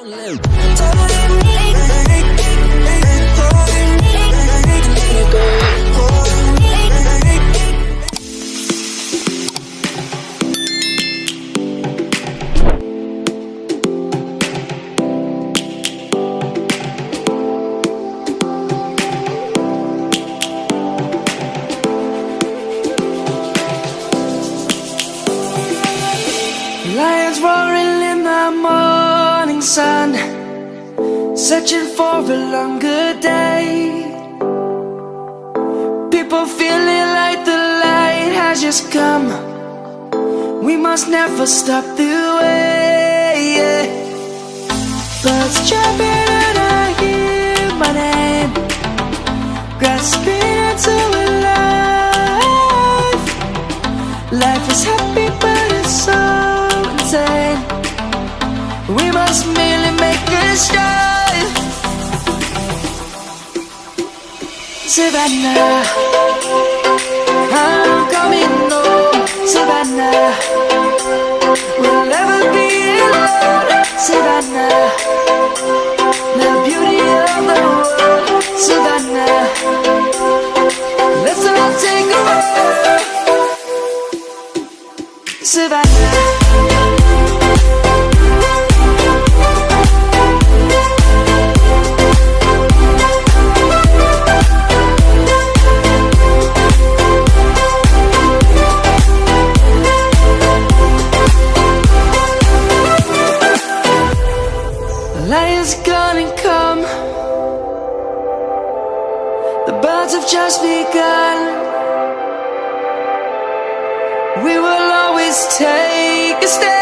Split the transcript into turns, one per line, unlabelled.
Lions roaring in the morning sun, searching for a longer day. People feeling like the light has just come. We must never stop the way. Birds jumping and I hear my name, grasping into a life. Life is happy but it's so insane. We must merely make a start. Savannah, I'm coming home. Savannah, we'll never be alone. Savannah, the beauty of the world. Savannah, let's all take a walk. Savannah. Lion's gonna come. The birds have just begun. We will always take a stand.